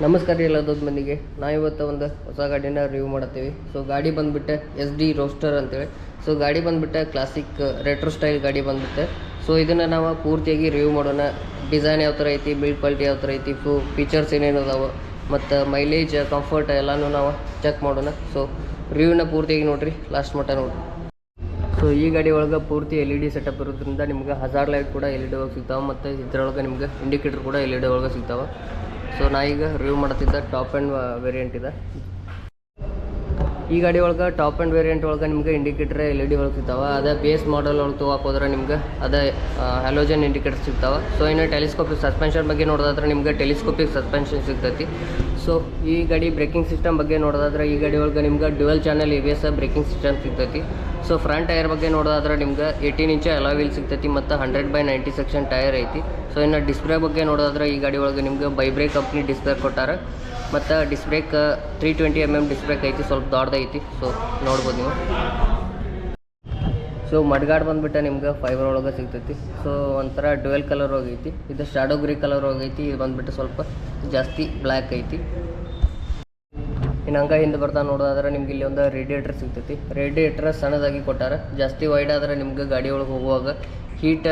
ನಮಸ್ಕಾರ ರೀ ಎಲ್ಲ ದೊಡ್ಡ ಮಂದಿಗೆ. ಇವತ್ತು ಒಂದು ಹೊಸ ಗಾಡಿನ ರಿವ್ಯೂ ಮಾಡತ್ತೀವಿ. ಸೊ ಗಾಡಿ ಬಂದುಬಿಟ್ಟೆ SD ರೋಸ್ಟರ್ ಅಂತೇಳಿ. ಸೊ ಗಾಡಿ ಬಂದುಬಿಟ್ಟೆ ಕ್ಲಾಸಿಕ್ ರೆಟ್ರೋ ಸ್ಟೈಲ್ ಗಾಡಿ ಬಂದುಬಿಟ್ಟೆ. ಸೊ ಇದನ್ನು ನಾವು ಪೂರ್ತಿಯಾಗಿ ರಿವ್ಯೂ ಮಾಡೋಣ. ಡಿಸೈನ್ ಯಾವ ಥರ ಐತಿ, ಬಿಲ್ಡ್ ಕ್ವಾಲಿಟಿ ಯಾವ ಥರ ಐತಿ, ಫೀಚರ್ಸ್ ಏನೇನು ಅದಾವೆ, ಮತ್ತು ಮೈಲೇಜ್, ಕಂಫರ್ಟ್ ಎಲ್ಲನೂ ನಾವು ಚೆಕ್ ಮಾಡೋಣ. ಸೊ ರಿವ್ಯೂನ ಪೂರ್ತಿಯಾಗಿ ನೋಡಿರಿ, ಲಾಸ್ಟ್ ಮಟ್ಟ ನೋಡಿರಿ. ಸೊ ಈ ಗಾಡಿ ಒಳಗೆ ಪೂರ್ತಿ LED ಸೆಟಪ್ ಇರೋದ್ರಿಂದ ನಿಮ್ಗೆ ಹಜಾರ್ ಲೈಟ್ ಕೂಡ LED ಒಳಗೆ ಸಿಗ್ತಾವೆ, ಮತ್ತು ಇದರೊಳಗೆ ನಿಮ್ಗೆ ಇಂಡಿಕೇಟರ್ ಕೂಡ LED ಒಳಗೆ ಸಿಗ್ತಾವೆ. ಸೊ ನಾ ಈಗ ರಿವ್ಯೂ ಮಾಡ್ತಿದ್ದ ಟಾಪ್ ಆ್ಯಂಡ್ ವೇರಿಯಂಟ್ ಇದೆ. ಈ ಗಾಡಿ ಒಳಗೆ ಟಾಪ್ ಆ್ಯಂಡ್ ವೇರಿಯಂಟ್ ಒಳಗೆ ನಿಮ್ಗೆ ಇಂಡಿಕೇಟರ್ LED ಒಳಗೆ ಸಿಗ್ತಾವೆ. ಅದೇ ಬೇಸ್ ಮಾಡಲ್ ಒಳಗೆ ತೊಗೊಳಕ್ಕೆ ನಿಮ್ಗೆ ಅದೇ ಹ್ಯಾಲೋಜನ್ ಇಂಡಿಕೇಟರ್ ಸಿಗ್ತಾವೆ. ಸೊ ಇನ್ನು ಟೆಲಿಸ್ಕೋಪಿಕ್ ಸಸ್ಪೆನ್ಷನ್ ಬಗ್ಗೆ ನೋಡೋದಾದ್ರೆ ನಿಮ್ಗೆ ಟೆಲಿಸ್ಕೋಪಿಕ್ ಸಸ್ಪೆನ್ಷನ್ ಸಿಗ್ತೈತಿ. ಸೊ ಈ ಗಾಡಿ ಬ್ರೇಕಿಂಗ್ ಸಿಸ್ಟಮ್ ಬಗ್ಗೆ ನೋಡೋದಾದ್ರೆ ಈ ಗಾಡಿ ಒಳಗೆ ನಿಮ್ಗೆ dual channel ABS breaking system ಸಿಗ್ತೈತಿ. ಸೊ ಫ್ರಂಟ್ ಟೈರ್ ಬಗ್ಗೆ ನೋಡೋದಾದ್ರೆ ನಿಮ್ಗೆ 18 ಇಂಚ್ ಅಲಾಯ್ ವೀಲ್ ಸಿಗ್ತೈತಿ, ಮತ್ತು 100/90 ಸೆಕ್ಷನ್ ಟೈರ್ ಐತಿ. ಸೊ ಇನ್ನು ಡಿಸ್ಪ್ಲೇ ಬಗ್ಗೆ ನೋಡೋದಾದ್ರೆ ಈ ಗಾಡಿ ಒಳಗೆ ನಿಮ್ಗೆ ಬೈಬ್ರೇಕ್ ಕಂಪ್ನಿ ಡಿಸ್ಪ್ಲೇ ಕೊಟ್ಟಾರೆ, ಮತ್ತು ಡಿಸ್ಬ್ರೇಕ್ 320mm ಡಿಸ್ಬ್ರೇಕ್ ಐತಿ, ಸ್ವಲ್ಪ ದೊಡ್ಡದೈತಿ. ಸೊ ನೋಡ್ಬೋದು ನೀವು. ಸೊ ಮಡ್ಗಾಡ್ ಬಂದುಬಿಟ್ಟು ನಿಮ್ಗೆ ಫೈಬರ್ ಒಳಗೆ ಸಿಗ್ತೈತಿ. ಸೊ ಒಂಥರ ಡ್ಯುಯಲ್ ಕಲರ್ ಹೋಗೈತಿ. ಇದು ಶಾಡೋ ಗ್ರೇ ಕಲರ್ ಹೋಗೈತಿ. ಇದು ಬಂದುಬಿಟ್ಟು ಸ್ವಲ್ಪ ಜಾಸ್ತಿ ಬ್ಲ್ಯಾಕ್ ಐತಿ. ಇನ್ನು ಹಂಗೆ ಹಿಂದೆ ಬರ್ತಾ ನೋಡೋದಾದ್ರೆ ನಿಮ್ಗೆ ಇಲ್ಲಿ ಒಂದು ರೇಡಿಯೇಟರ್ ಸಿಗ್ತೈತಿ. ರೇಡಿಯೇಟರ್ ಸಣ್ಣದಾಗಿ ಕೊಟ್ಟಾರೆ. ಜಾಸ್ತಿ ವೈಡ್ ಆದರೆ ನಿಮ್ಗೆ ಗಾಡಿ ಒಳಗೆ ಹೋಗುವಾಗ ಹೀಟ್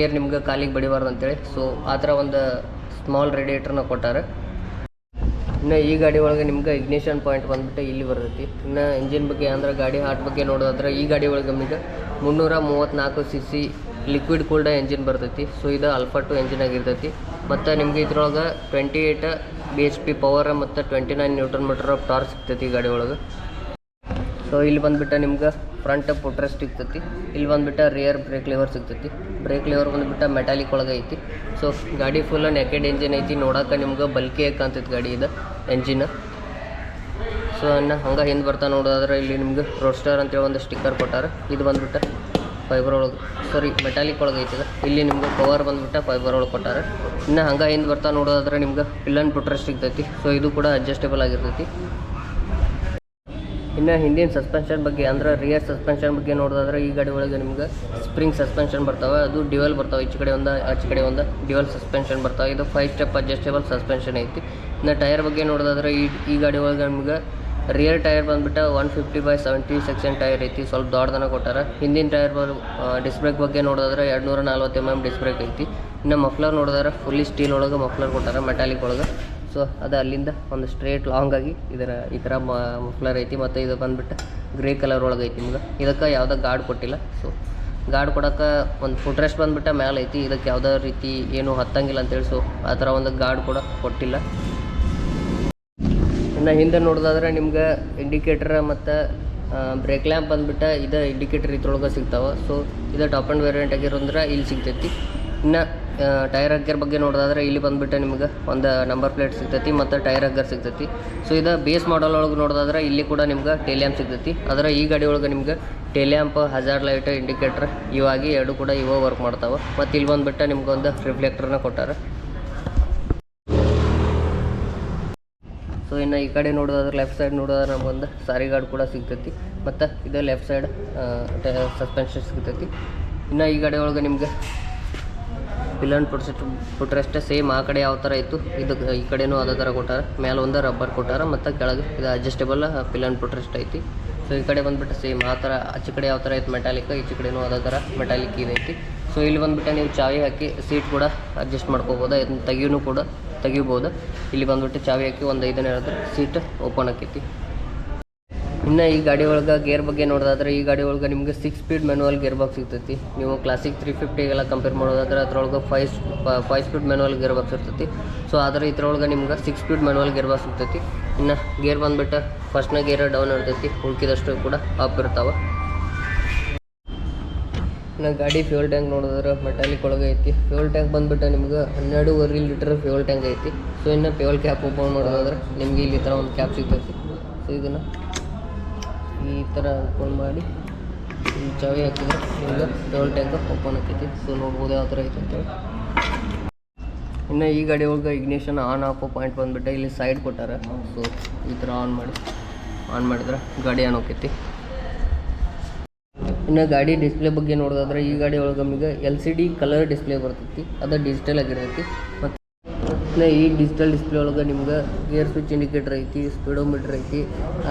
ಏರ್ ನಿಮ್ಗೆ ಕಾಲಿಗೆ ಬಡಿಬಾರ್ದು ಅಂತೇಳಿ. ಸೊ ಆ ಥರ ಒಂದು ಸ್ಮಾಲ್ ರೇಡಿಯೇಟರ್ನ ಕೊಟ್ಟಾರೆ. ಇನ್ನು ಈ ಗಾಡಿ ಒಳಗೆ ನಿಮ್ಗೆ ಇಗ್ನಿಷನ್ ಪಾಯಿಂಟ್ ಬಂದುಬಿಟ್ಟು ಇಲ್ಲಿ ಬರ್ತೈತಿ. ಇನ್ನು ಇಂಜಿನ್ ಬಗ್ಗೆ ಅಂದ್ರೆ ಗಾಡಿ ಹಾರ್ಟ್ ಬಗ್ಗೆ ನೋಡೋದಾದ್ರೆ ಈ ಗಾಡಿ ಒಳಗೆ ನಿಮಗೆ 334cc ಲಿಕ್ವಿಡ್ ಕೂಲ್ಡ್ ಎಂಜಿನ್ ಬರ್ತೈತಿ. ಸೊ ಇದು ಆಲ್ಫಾ 2 ಎಂಜಿನ್ ಆಗಿರ್ತೈತಿ. ಮತ್ತು ನಿಮಗೆ ಇದ್ರೊಳಗೆ 28 bhp ಪವರ್ ಮತ್ತು 29 Nm ಆಫ್ ಟಾರ್ಕ್ ಸಿಗ್ತೈತಿ ಈ ಗಾಡಿ ಒಳಗೆ. ಸೊ ಇಲ್ಲಿ ಬಂದುಬಿಟ್ಟು ನಿಮ್ಗೆ ಫ್ರಂಟ್ ಫುಟ್ರೆಸ್ಟ್ ಸಿಗ್ತೈತಿ. ಇಲ್ಲಿ ಬಂದುಬಿಟ್ಟು ರಿಯರ್ ಬ್ರೇಕ್ ಲಿವರ್ ಸಿಗ್ತೈತಿ. ಬ್ರೇಕ್ ಲಿವರ್ ಬಂದುಬಿಟ್ಟು ಮೆಟಾಲಿಕ್ ಒಳಗೆ ಐತಿ. ಸೊ ಗಾಡಿ ಫುಲ್ ನೆಕೆಡ್ ಎಂಜಿನ್ ಐತಿ. ನೋಡೋಕೆ ನಿಮ್ಗೆ ಬಲ್ಕಿಯಾಗಿ ಕಾಣ್ತೈತಿ ಗಾಡಿ ಇದು ಎಂಜಿನ್. ಸೊ ಇನ್ನು ಹಂಗೆ ಹಿಂದೆ ಬರ್ತಾ ನೋಡೋದಾದ್ರೆ ಇಲ್ಲಿ ನಿಮ್ಗೆ ರೋಸ್ಟರ್ ಅಂತೇಳಿ ಒಂದು ಸ್ಟಿಕ್ಕರ್ ಕೊಟ್ಟಾರೆ. ಇದು ಬಂದುಬಿಟ್ಟು ಫೈಬರ್ ಒಳಗೆ ಮೆಟಾಲಿಕ್ ಒಳಗೆ ಐತದ. ಇಲ್ಲಿ ನಿಮ್ಗೆ ಕವರ್ ಬಂದುಬಿಟ್ಟು ಫೈಬರ್ ಒಳಗೆ ಕೊಟ್ಟಾರೆ. ಇನ್ನು ಹಂಗೆ ಹಿಂದೆ ಬರ್ತಾ ನೋಡೋದಾದ್ರೆ ನಿಮ್ಗೆ ಪಿಲ್ಲನ್ ಫುಟ್ರೆಸ್ಟ್ ಸಿಗ್ತೈತಿ. ಸೊ ಇದು ಕೂಡ ಅಡ್ಜಸ್ಟೇಬಲ್ ಆಗಿರ್ತೈತಿ. ಇನ್ನು ಹಿಂದಿನ ಸಸ್ಪೆನ್ಷನ್ ಬಗ್ಗೆ ಅಂದ್ರೆ ರಿಯರ್ ಸಸ್ಪೆನ್ಷನ್ ಬಗ್ಗೆ ನೋಡೋದಾದ್ರೆ ಈ ಗಾಡಿ ಒಳಗೆ ನಿಮ್ಗೆ ಸ್ಪ್ರಿಂಗ್ ಸಸ್ಪೆನ್ಷನ್ ಬರ್ತಾವೆ. ಅದು ಡ್ಯುಯಲ್ ಬರ್ತಾವೆ. ಈಚೆ ಕಡೆ ಒಂದು ಆಚೆ ಕಡೆ ಒಂದು ಡ್ಯುಯಲ್ ಸಸ್ಪೆನ್ಷನ್ ಬರ್ತಾವೆ. ಇದು 5 ಸ್ಟೆಪ್ ಅಡ್ಜಸ್ಟೇಬಲ್ ಸಸ್ಪೆನ್ಷನ್ ಐತಿ. ಇನ್ನು ಟೈರ್ ಬಗ್ಗೆ ನೋಡೋದಾದ್ರೆ ಈ ಗಾಡಿ ಒಳಗೆ ನಿಮ್ಗೆ ರಿಯರ್ ಟೈರ್ ಬಂದುಬಿಟ್ಟು 150/70 ಸೆಕ್ಷನ್ ಟೈರ್ ಐತಿ. ಸ್ವಲ್ಪ ದೊಡ್ಡದನ್ನ ಕೊಟ್ಟಾರೆ. ಹಿಂದಿನ ಟೈರ್ ಡಿಸ್ಬ್ರೇಕ್ ಬಗ್ಗೆ ನೋಡೋದಾದ್ರೆ 240mm ಡಿಸ್ಬ್ರೇಕ್ ಐತಿ. ಇನ್ನು ಮಫ್ಲರ್ ನೋಡೋದಾದ್ರೆ ಫುಲ್ಲಿ ಸ್ಟೀಲ್ ಒಳಗೆ ಮಫ್ಲರ್ ಕೊಟ್ಟಾರೆ, ಮೆಟಾಲಿಕ್ ಒಳಗೆ. ಸೊ ಅದು ಅಲ್ಲಿಂದ ಒಂದು ಸ್ಟ್ರೇಟ್ ಲಾಂಗ್ ಆಗಿ ಈ ಥರ ಮಫ್ಲರ್ ಐತಿ. ಮತ್ತು ಇದು ಬಂದುಬಿಟ್ಟು ಗ್ರೇ ಕಲರ್ ಒಳಗೆ ಐತಿ. ನಿಮ್ಗೆ ಇದಕ್ಕೆ ಯಾವುದೇ ಗಾರ್ಡ್ ಕೊಟ್ಟಿಲ್ಲ. ಸೊ ಗಾರ್ಡ್ ಕೊಡೋಕೆ ಒಂದು ಫುಟ್ರೆಸ್ಟ್ ಬಂದುಬಿಟ್ಟು ಮೇಲೆ ಐತಿ. ಇದಕ್ಕೆ ಯಾವುದೇ ರೀತಿ ಏನು ಹತ್ತಂಗಿಲ್ಲ ಅಂತೇಳಿ. ಸೊ ಆ ಥರ ಒಂದು ಗಾರ್ಡ್ ಕೂಡ ಕೊಟ್ಟಿಲ್ಲ. ಇನ್ನು ಹಿಂದೆ ನೋಡೋದಾದ್ರೆ ನಿಮ್ಗೆ ಇಂಡಿಕೇಟರ್ ಮತ್ತು ಬ್ರೇಕ್ ಲ್ಯಾಂಪ್ ಬಂದುಬಿಟ್ಟು ಇದು ಇಂಡಿಕೇಟರ್ ಇದ್ರೊಳಗೆ ಸಿಗ್ತಾವೆ. ಸೊ ಇದು ಟಾಪ್ ಆ್ಯಂಡ್ ವೇರಿಯಂಟ್ ಆಗಿರೋದ್ರೆ ಇಲ್ಲಿ ಸಿಗ್ತೈತಿ. ಇನ್ನು ಟೈರ್ ಹಗ್ಗರ್ ಬಗ್ಗೆ ನೋಡೋದಾದ್ರೆ ಇಲ್ಲಿ ಬಂದುಬಿಟ್ಟು ನಿಮ್ಗೆ ಒಂದು ನಂಬರ್ ಪ್ಲೇಟ್ ಸಿಗ್ತೈತಿ ಮತ್ತು ಟೈರ್ ಹಗ್ಗರ್ ಸಿಗ್ತೈತಿ. ಸೊ ಇದು ಬೇಸ್ ಮಾಡಲ್ ಒಳಗೆ ನೋಡೋದಾದ್ರೆ ಇಲ್ಲಿ ಕೂಡ ನಿಮ್ಗೆ ಟೇಲ್ಯಾಂಪ್ ಸಿಗ್ತೈತಿ. ಆದರೆ ಈ ಗಾಡಿ ಒಳಗೆ ನಿಮ್ಗೆ ಟೇಲ್ಯಾಂಪ್, ಹಜಾರ್ ಲೈಟ್, ಇಂಡಿಕೇಟರ್ ಇವಾಗಿ ಎರಡು ಕೂಡ ವರ್ಕ್ ಮಾಡ್ತಾವೆ. ಮತ್ತು ಇಲ್ಲಿ ಬಂದುಬಿಟ್ಟು ನಿಮ್ಗೆ ಒಂದು ರಿಫ್ಲೆಕ್ಟರ್ನ ಕೊಟ್ಟಾರೆ. ಸೊ ಇನ್ನು ಈ ಕಡೆ ನೋಡೋದಾದ್ರೆ ಲೆಫ್ಟ್ ಸೈಡ್ ನೋಡೋದಾದ್ರೆ ನಮಗೊಂದು ಸಾರಿ ಗಾರ್ಡ್ ಕೂಡ ಸಿಗ್ತೈತಿ. ಮತ್ತು ಇದು ಲೆಫ್ಟ್ ಸೈಡ್ ಸಸ್ಪೆನ್ಷನ್ ಸಿಗ್ತೈತಿ. ಇನ್ನು ಈ ಗಾಡಿ ಒಳಗೆ ನಿಮ್ಗೆ ಪಿಲ್ಲನ್ ಫುಟ್ರೆಸ್ಟ್ ಸೇಮ್ ಆ ಕಡೆ ಯಾವ ಥರ ಇತ್ತು ಇದು ಈ ಕಡೆನೂ ಅದೇ ಥರ ಕೊಟ್ಟಾರೆ. ಮೇಲೆ ಒಂದು ರಬ್ಬರ್ ಕೊಟ್ಟಾರೆ ಮತ್ತು ಕೆಳಗೆ ಇದು ಅಡ್ಜಸ್ಟೇಬಲ್ ಪಿಲ್ಲನ್ ಫುಟ್ರೆಸ್ಟ್ ಐತಿ. ಸೊ ಈ ಕಡೆ ಬಂದುಬಿಟ್ಟು ಸೇಮ್ ಆ ಥರ ಆಚೆ ಕಡೆ ಯಾವ ಥರ ಐತೆ ಮೆಟಾಲಿಕ್, ಈಚೆ ಕಡೆನೂ ಅದೇ ಥರ ಮೆಟಾಲಿಕ್ ಇದೈತಿ. ಸೊ ಇಲ್ಲಿ ಬಂದುಬಿಟ್ಟು ನೀವು ಚಾವಿ ಹಾಕಿ ಸೀಟ್ ಕೂಡ ಅಡ್ಜಸ್ಟ್ ಮಾಡ್ಕೋಬೋದು. ಇದನ್ನು ಕೂಡ ತೆಗಿಬೋದು. ಇಲ್ಲಿ ಬಂದುಬಿಟ್ಟು ಚಾವಿ ಹಾಕಿ ಒಂದು 5 ಹೇಳಿದ್ರೆ ಸೀಟ್ ಓಪನ್ ಆಕೈತಿ. ಇನ್ನು ಈ ಗಾಡಿ ಒಳಗೆ ಗೇರ್ ಬಗ್ಗೆ ನೋಡೋದಾದ್ರೆ ಈ ಗಾಡಿ ಒಳಗೆ ನಿಮಗೆ 6 ಸ್ಪೀಡ್ ಮ್ಯಾನುವಲ್ ಗೇರ್ ಬಾಕ್ಸ್ ಸಿಗ್ತೈತಿ. ನೀವು ಕ್ಲಾಸಿಕ್ 350 ಕಂಪೇರ್ ಮಾಡೋದಾದ್ರೆ ಅದ್ರೊಳಗೆ 5 ಸ್ಪೀಡ್ ಮ್ಯಾನುವಲ್ ಗೇರ್ ಬಾಕ್ಸ್ ಇರ್ತೈತಿ. ಸೊ ಆದರೆ ಇದ್ರೊಳಗೆ ನಿಮ್ಗೆ 6 ಸ್ಪೀಡ್ ಮ್ಯಾನುವಲ್ ಗೇರ್ ಬಾಕ್ಸ್ ಸಿಗ್ತೈತಿ. ಇನ್ನು ಗೇರ್ ಬಂದುಬಿಟ್ಟು ಫಸ್ಟ್ನ ಗೇರ್ ಡೌನ್ ಇರ್ತೈತಿ, ಉಳ್ಕಿದಷ್ಟು ಕೂಡ ಅಪ್ ಇರ್ತಾವೆ. ಇನ್ನು ಗಾಡಿ ಫ್ಯೂಲ್ ಟ್ಯಾಂಕ್ ನೋಡಿದ್ರೆ ಮೆಟಾಲಿಕ್ ಒಳಗೆ ಐತಿ. ಫ್ಯೂಲ್ ಟ್ಯಾಂಕ್ ಬಂದುಬಿಟ್ಟು ನಿಮ್ಗೆ 12.5 ಲೀಟರ್ ಫ್ಯೂಲ್ ಟ್ಯಾಂಕ್ ಐತಿ. ಸೊ ಇನ್ನು ಫ್ಯೂಲ್ ಕ್ಯಾಪ್ ಓಪನ್ ಮಾಡೋದಾದ್ರೆ ನಿಮಗೆ ಇಲ್ಲಿ ಥರ ಒಂದು ಕ್ಯಾಪ್ ಸಿಗ್ತೈತಿ. ಸೊ ಇದನ್ನು ಈ ಥರ ಓಪನ್ ಮಾಡಿ ಈ ಚಾವಿ ಹಾಕಿದ್ರೆ ನಿಮ್ಗೆ ಫ್ಯೂಲ್ ಟ್ಯಾಂಕ್ ಓಪನ್ ಆಕೈತಿ. ಸೊ ನೋಡ್ಬೋದು ಯಾವ ಥರ ಐತೆ ಅಂತೇಳಿ. ಇನ್ನು ಈ ಗಾಡಿ ಒಳಗೆ ಇಗ್ನಿಷನ್ ಆನ್ ಆಫ್ ಪಾಯಿಂಟ್ ಬಂದುಬಿಟ್ಟು ಇಲ್ಲಿ ಸೈಡ್ ಕೊಟ್ಟಾರೆ. ಸೊ ಈ ಥರ ಆನ್ ಮಾಡಿದ್ರೆ ಗಾಡಿ ಆನ್ ಹೋಗ್ತೈತಿ. ಇನ್ನು ಗಾಡಿ ಡಿಸ್ಪ್ಲೇ ಬಗ್ಗೆ ನೋಡೋದಾದ್ರೆ ಈ ಗಾಡಿ ಒಳಗೆ ನಮಗೆ LCD ಕಲರ್ ಡಿಸ್ಪ್ಲೇ ಬರ್ತೈತಿ. ಅದು ಡಿಜಿಟಲ್ ಆಗಿರ್ತೈತಿ. ಮತ್ತು ಈ ಡಿಜಿಟಲ್ ಡಿಸ್ಪ್ಲೇ ಒಳಗೆ ನಿಮ್ಗೆ ಗೇರ್ ಸ್ವಿಚ್ ಇಂಡಿಕೇಟರ್ ಐತಿ, ಸ್ಪೀಡೋಮೀಟರ್ ಐತಿ,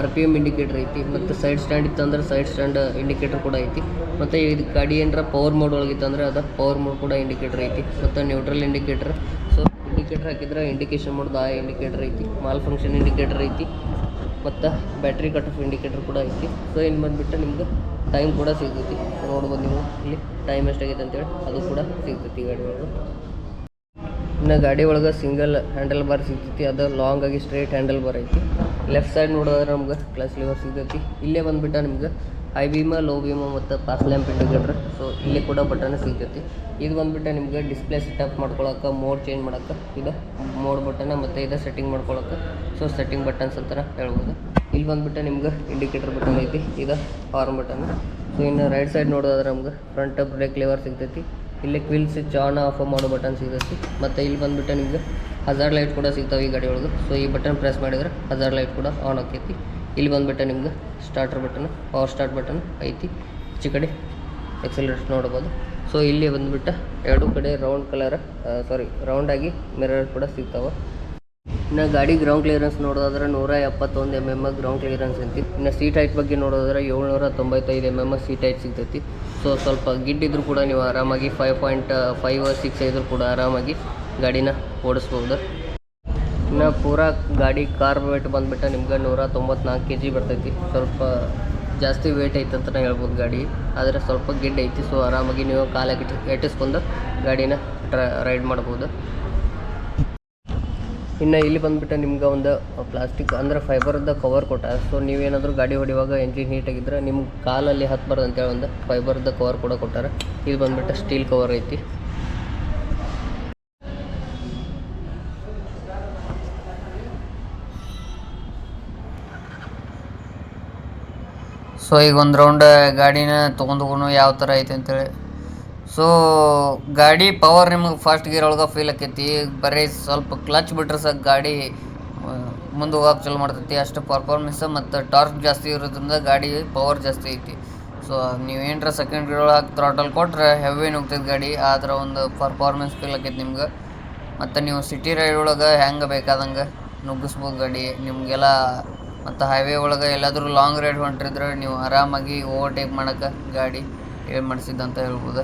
RPM ಇಂಡಿಕೇಟರ್ ಐತಿ, ಮತ್ತು ಸೈಡ್ ಸ್ಟ್ಯಾಂಡ್ ಇತ್ತಂದ್ರೆ ಸೈಡ್ ಸ್ಟ್ಯಾಂಡ್ ಇಂಡಿಕೇಟರ್ ಕೂಡ ಐತಿ. ಮತ್ತು ಇದು ಗಾಡಿ ಏನರ ಪವರ್ ಮೋಡ್ ಒಳಗಿತ್ತಂದ್ರೆ ಅದು ಪವರ್ ಮೋಡ್ ಕೂಡ ಇಂಡಿಕೇಟರ್ ಐತಿ. ಮತ್ತು ನ್ಯೂಟ್ರಲ್ ಇಂಡಿಕೇಟರ್, ಸೊ ಇಂಡಿಕೇಟರ್ ಹಾಕಿದ್ರೆ ಇಂಡಿಕೇಶನ್ ಮಾಡೋದು ಆ ಇಂಡಿಕೇಟರ್ ಐತಿ, ಮಾಲ್ ಫಂಕ್ಷನ್ ಇಂಡಿಕೇಟರ್ ಐತಿ, ಮತ್ತು ಬ್ಯಾಟ್ರಿ ಕಟ್ ಆಫ್ ಇಂಡಿಕೇಟರ್ ಕೂಡ ಐತಿ. ಸೊ ಇನ್ನು ಬಂದುಬಿಟ್ಟು ನಿಮ್ಗೆ ಟೈಮ್ ಕೂಡ ಸಿಗ್ತೈತಿ. ನೋಡ್ಬೋದು ನೀವು ಇಲ್ಲಿ ಟೈಮ್ ಎಷ್ಟಾಗೈತೆ ಅಂತೇಳಿ ಅದು ಕೂಡ ಸಿಗ್ತೈತಿ ಗಾಡಿ ಒಳಗೆ. ಇನ್ನು ಗಾಡಿ ಒಳಗೆ ಸಿಂಗಲ್ ಹ್ಯಾಂಡಲ್ ಬಾರ್ ಸಿಗ್ತೈತಿ, ಅದು ಲಾಂಗ್ ಆಗಿ ಸ್ಟ್ರೇಟ್ ಹ್ಯಾಂಡಲ್ ಬಾರ್ ಐತಿ. ಲೆಫ್ಟ್ ಸೈಡ್ ನೋಡೋದ್ರೆ ನಮ್ಗೆ ಕ್ಲಚ್ ಲಿವರ್ ಸಿಗ್ತೈತಿ. ಇಲ್ಲೇ ಬಂದುಬಿಟ್ಟು ನಿಮ್ಗೆ ಹೈ ಬೀಮ, ಲೋ ಬೀಮ ಮತ್ತು ಪಾಸ್ ಲ್ಯಾಂಪ್ ಇಂಡಿಕೇಟರ್, ಸೊ ಇಲ್ಲಿ ಕೂಡ ಬಟನ್ ಸಿಗ್ತೈತಿ. ಇದು ಬಂದುಬಿಟ್ಟು ನಿಮ್ಗೆ ಡಿಸ್ಪ್ಲೇ ಸೆಟಪ್ ಮಾಡ್ಕೊಳಕ್ಕೆ, ಮೋಡ್ ಚೇಂಜ್ ಮಾಡೋಕ್ಕೆ ಇದು ಮೋಡ್ ಬಟನ್, ಮತ್ತು ಇದು ಸೆಟ್ಟಿಂಗ್ ಮಾಡ್ಕೊಳಕ್ಕೆ ಸೊ ಸೆಟ್ಟಿಂಗ್ ಬಟನ್ಸ್ ಅಂತ ಹೇಳ್ಬೋದು. ಇಲ್ಲಿ ಬಂದುಬಿಟ್ಟು ನಿಮ್ಗೆ ಇಂಡಿಕೇಟರ್ ಬಟನ್ ಐತಿ, ಇದು ಹಾರ್ನ್ ಬಟನ್. ಸೊ ಇನ್ನು ರೈಟ್ ಸೈಡ್ ನೋಡೋದ್ರೆ ನಮ್ಗೆ ಫ್ರಂಟ್ ಬ್ರೇಕ್ ಲಿವರ್ ಸಿಗ್ತೈತಿ. ಇಲ್ಲಿ ಕ್ವಿಲ್ ಸ್ವಿಚ್ ಆನ್ ಆಫ್ ಮಾಡೋ ಬಟನ್ ಸಿಗ್ತೈತಿ. ಮತ್ತು ಇಲ್ಲಿ ಬಂದುಬಿಟ್ಟು ನಿಮ್ಗೆ ಹಜಾರ್ ಲೈಟ್ ಕೂಡ ಸಿಗ್ತಾವೆ ಈ ಗಾಡಿ ಒಳಗೆ. ಸೊ ಈ ಬಟನ್ ಪ್ರೆಸ್ ಮಾಡಿದ್ರೆ ಹಜಾರ್ ಲೈಟ್ ಕೂಡ ಆನ್ ಆಕೈತಿ. ಇಲ್ಲಿ ಬಂದುಬಿಟ್ಟು ನಿಮ್ಗೆ starter button, power start button ಐತಿ. ಈಚೆ ಕಡೆ ಎಕ್ಸಲರೇಟರ್ ನೋಡ್ಬೋದು. ಸೊ ಇಲ್ಲಿ ಬಂದುಬಿಟ್ಟು ಎರಡು ಕಡೆ ರೌಂಡ್ ಆಗಿ ಮಿರರ್ ಕೂಡ ಸಿಗ್ತಾವೆ. ಇನ್ನು ಗಾಡಿ ಗ್ರೌಂಡ್ ಕ್ಲಿಯರೆನ್ಸ್ ನೋಡೋದಾದ್ರೆ 171 mm ಗ್ರೌಂಡ್ ಕ್ಲಿಯರೆನ್ಸ್ ಐತಿ. ಇನ್ನು ಸೀಟ್ ಹೈಟ್ ಬಗ್ಗೆ ನೋಡೋದಾದ್ರೆ 795 mm ಸೀಟ್ ಹೈಟ್ ಸಿಗ್ತೈತಿ. ಸೊ ಸ್ವಲ್ಪ ಗಿಡ್ಡಿದ್ರು ಕೂಡ ನೀವು ಆರಾಮಾಗಿ 5.56 ಇದ್ರೂ ಕೂಡ ಆರಾಮಾಗಿ ಗಾಡಿನ ಓಡಿಸ್ಬೋದು. ಇನ್ನು ಪೂರಾ ಗಾಡಿ ಕಾರ್ ವೇಟ್ ಬಂದುಬಿಟ್ಟು ನಿಮ್ಗೆ 194 kg ಬರ್ತೈತಿ. ಸ್ವಲ್ಪ ಜಾಸ್ತಿ ವೇಟ್ ಐತೆ ಅಂತಲೇ ಹೇಳ್ಬೋದು ಗಾಡಿ, ಆದರೆ ಸ್ವಲ್ಪ ಗಿಡ್ ಐತಿ. ಸೊ ಆರಾಮಾಗಿ ನೀವು ಕಾಲಾಗಿ ಎಟ್ಟಿಸ್ಕೊಂಡು ಗಾಡಿನ ರೈಡ್ ಮಾಡ್ಬೋದು. ಇನ್ನು ಇಲ್ಲಿ ಬಂದುಬಿಟ್ಟು ನಿಮ್ಗೆ ಒಂದು ಪ್ಲಾಸ್ಟಿಕ್ ಅಂದರೆ ಫೈಬರ್ದ ಕವರ್ ಕೊಟ್ಟ. ಸೊ ನೀವೇನಾದರೂ ಗಾಡಿ ಹೊಡಿಯುವಾಗ ಎಂಜಿನ್ ಹೀಟಾಗಿದ್ದರೆ ನಿಮ್ಮ ಕಾಲಲ್ಲಿ ಹತ್ತಬಾರ್ದು ಅಂತೇಳಿ ಒಂದು ಫೈಬರ್ದ ಕವರ್ ಕೂಡ ಕೊಟ್ಟಾರೆ. ಇದು ಬಂದುಬಿಟ್ಟು ಸ್ಟೀಲ್ ಕವರ್ ಐತಿ. ಸೊ ಈಗ ಒಂದು ರೌಂಡ್ ಗಾಡಿನ ತೊಗೊಂಡು ಯಾವ ಥರ ಐತೆ ಅಂತೇಳಿ. ಸೊ ಗಾಡಿ ಪವರ್ ನಿಮಗೆ ಫಸ್ಟ್ ಗೇರ್ ಒಳಗೆ ಫೀಲ್ ಆಕೈತಿ. ಬರೀ ಸ್ವಲ್ಪ ಕ್ಲಚ್ ಬಿಟ್ರೆ ಸಾಕು ಗಾಡಿ ಮುಂದೆ ಹೋಗಕ್ಕೆ ಚಲೋ ಮಾಡ್ತೈತಿ. ಅಷ್ಟು ಪರ್ಫಾರ್ಮೆನ್ಸ್ ಮತ್ತು ಟಾರ್ಕ್ ಜಾಸ್ತಿ ಇರೋದ್ರಿಂದ ಗಾಡಿ ಪವರ್ ಜಾಸ್ತಿ ಐತಿ. ಸೊ ನೀವು ಏನರ ಸೆಕೆಂಡ್ ಗೇರ್ ಒಳಗೆ ಥ್ರಾಟಲ್ ಕೊಟ್ಟರೆ ಹೆವಿ ನುಗ್ತೈತೆ ಗಾಡಿ, ಆ ಥರ ಒಂದು ಪರ್ಫಾರ್ಮೆನ್ಸ್ ಫೀಲ್ ಆಕೈತಿ ನಿಮ್ಗೆ. ಮತ್ತು ನೀವು ಸಿಟಿ ರೈಡ್ ಒಳಗೆ ಹೆಂಗೆ ಬೇಕಾದಂಗೆ ನುಗ್ಗಿಸ್ಬೋದು ಗಾಡಿ ನಿಮಗೆಲ್ಲ. ಮತ್ತು ಹೈವೇ ಒಳಗೆ ಎಲ್ಲಾದರೂ ಲಾಂಗ್ ರೈಡ್ ಹೊಂಟಿದ್ರೆ ನೀವು ಆರಾಮಾಗಿ ಓವರ್ಟೇಕ್ ಮಾಡೋಕ್ಕೆ ಗಾಡಿ ಮಾಡಿಸಿದ್ದಂತ ಹೇಳ್ಬೋದು.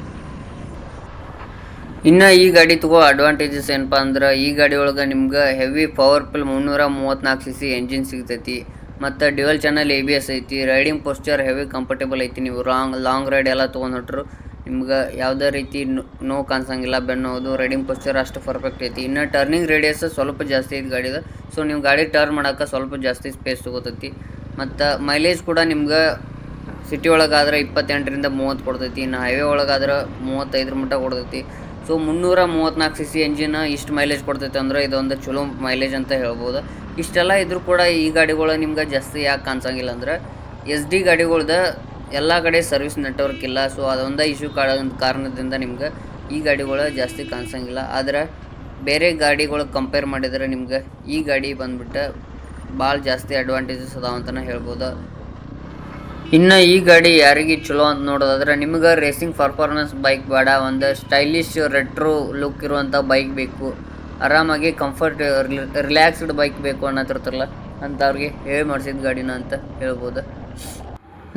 ಇನ್ನು ಈ ಗಾಡಿ ತಗೋ ಅಡ್ವಾಂಟೇಜಸ್ ಏನಪ್ಪ ಅಂದ್ರೆ, ಈ ಗಾಡಿ ಒಳಗೆ ನಿಮ್ಗೆ ಹೆವಿ ಪವರ್ಫುಲ್ 334 cc ಎಂಜಿನ್ ಸಿಗ್ತೈತಿ. ಮತ್ತು ಡ್ಯುಯಲ್ ಚಾನಲ್ ABS ಐತಿ. ರೈಡಿಂಗ್ ಪೋಸ್ಚರ್ ಹೆವಿ ಕಂಫರ್ಟೇಬಲ್ ಐತಿ. ನೀವು ಲಾಂಗ್ ರೈಡ್ ಎಲ್ಲ ತೊಗೊಂಡು ಹೊಟ್ರು ನಿಮ್ಗೆ ಯಾವುದೇ ರೀತಿ ನೋವು ಕಾಣಿಸಂಗಿಲ್ಲ. ಬೆನ್ನೋದು ರೈಡಿಂಗ್ ಪೋಸ್ಚರ್ ಅಷ್ಟು ಪರ್ಫೆಕ್ಟ್ ಐತಿ. ಇನ್ನು ಟರ್ನಿಂಗ್ ರೇಡಿಯಸ್ ಸ್ವಲ್ಪ ಜಾಸ್ತಿ ಐತಿ ಗಾಡಿದು. ಸೊ ನೀವು ಗಾಡಿ ಟರ್ನ್ ಮಾಡೋಕೆ ಸ್ವಲ್ಪ ಜಾಸ್ತಿ ಸ್ಪೇಸ್ ತೊಗೋತೈತಿ. ಮತ್ತು ಮೈಲೇಜ್ ಕೂಡ ನಿಮ್ಗೆ ಸಿಟಿ ಒಳಗಾದ್ರೆ 28ರಿಂದ 30 ಕೊಡ್ತೈತಿ. ಇನ್ನು ಹೈವೇ ಒಳಗಾದ್ರೆ 35 ಮಟ್ಟ ಕೊಡ್ತೈತಿ. ಸೊ 334 cc ಎಂಜಿನ್ ಇಷ್ಟು ಮೈಲೇಜ್ ಕೊಡ್ತೈತೆ ಅಂದ್ರೆ ಇದೊಂದು ಚಲೋ ಮೈಲೇಜ್ ಅಂತ ಹೇಳ್ಬೋದು. ಇಷ್ಟೆಲ್ಲ ಇದ್ರೂ ಕೂಡ ಈ ಗಾಡಿಗಳು ನಿಮ್ಗೆ ಜಾಸ್ತಿ ಯಾಕೆ ಕಾಣಿಸಂಗಿಲ್ಲ ಅಂದ್ರೆ, SD ಗಾಡಿಗಳ್ದು ಎಲ್ಲ ಕಡೆ ಸರ್ವಿಸ್ ನೆಟ್ವರ್ಕ್ ಇಲ್ಲ. ಸೊ ಅದೊಂದು ಇಶ್ಯೂ ಕಾರಣದಿಂದ ನಿಮ್ಗೆ ಈ ಗಾಡಿಗಳು ಜಾಸ್ತಿ ಕಾಣಿಸಂಗಿಲ್ಲ. ಆದರೆ ಬೇರೆ ಗಾಡಿಗಳು ಕಂಪೇರ್ ಮಾಡಿದರೆ ನಿಮ್ಗೆ ಈ ಗಾಡಿ ಬಂದುಬಿಟ್ಟು ಭಾಳ ಜಾಸ್ತಿ ಅಡ್ವಾಂಟೇಜಸ್ ಅದಾವ ಅಂತಲೇ ಹೇಳ್ಬೋದು. ಇನ್ನು ಈ ಗಾಡಿ ಯಾರಿಗೆ ಚಲೋ ಅಂತ ನೋಡೋದಾದ್ರೆ, ನಿಮ್ಗೆ ರೇಸಿಂಗ್ ಪರ್ಫಾರ್ಮೆನ್ಸ್ ಬೈಕ್ ಬೇಡ, ಒಂದು ಸ್ಟೈಲಿಶ್ ರೆಟ್ರೋ ಲುಕ್ ಇರುವಂಥ ಬೈಕ್ ಬೇಕು, ಆರಾಮಾಗಿ ಕಂಫರ್ಟ್ ರಿಲ್ಯಾಕ್ಸ್ಡ್ ಬೈಕ್ ಬೇಕು ಅನ್ನತ್ತಿರ್ತಾರಲ್ಲ ಅಂಥವ್ರಿಗೆ ಹೇಳಿ ಮಾಡಿಸಿದ ಗಾಡಿನ ಅಂತ ಹೇಳ್ಬೋದು.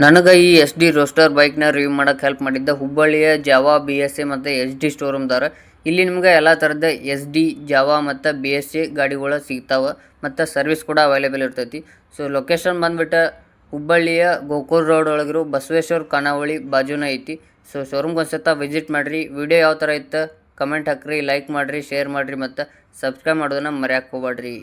ನನಗೆ ಈ SD ರೋಸ್ಟರ್ ಬೈಕ್ನ ರಿವ್ಯೂ ಮಾಡೋಕ್ಕೆ ಹೆಲ್ಪ್ ಮಾಡಿದ್ದ ಹುಬ್ಬಳ್ಳಿಯ ಜಾವಾ BSA ಮತ್ತು SD ಶೋರೂಮ್ದಾರ. ಇಲ್ಲಿ ನಿಮ್ಗೆ ಎಲ್ಲ ಥರದ SD, ಜಾವಾ ಮತ್ತು BSA ಗಾಡಿಗಳು ಸಿಗ್ತಾವೆ ಮತ್ತು ಸರ್ವಿಸ್ ಕೂಡ ಅವೈಲೇಬಲ್ ಇರ್ತೈತಿ. ಸೊ ಲೊಕೇಶನ್ ಬಂದುಬಿಟ್ಟು ಹುಬ್ಬಳ್ಳಿಯ ಗೋಕುಲ್ ರೋಡ್ ಒಳಗಿರೋ ಬಸವೇಶ್ವರ ಖಾನಾವಳಿ ಬಾಜುನ ಐತಿ. ಸೊ ಶೋರೂಮ್ಗೆ ಒಂದ್ಸತ ವಿಸಿಟ್ ಮಾಡಿರಿ. ವಿಡಿಯೋ ಯಾವ ಥರ ಇತ್ತು ಕಮೆಂಟ್ ಹಾಕ್ರಿ, ಲೈಕ್ ಮಾಡಿರಿ, ಶೇರ್ ಮಾಡಿರಿ ಮತ್ತು ಸಬ್ಸ್ಕ್ರೈಬ್ ಮಾಡೋದನ್ನ ಮರೆಯಕ್ಕೆ ಹೋಗ್ಬೇಡ್ರಿ.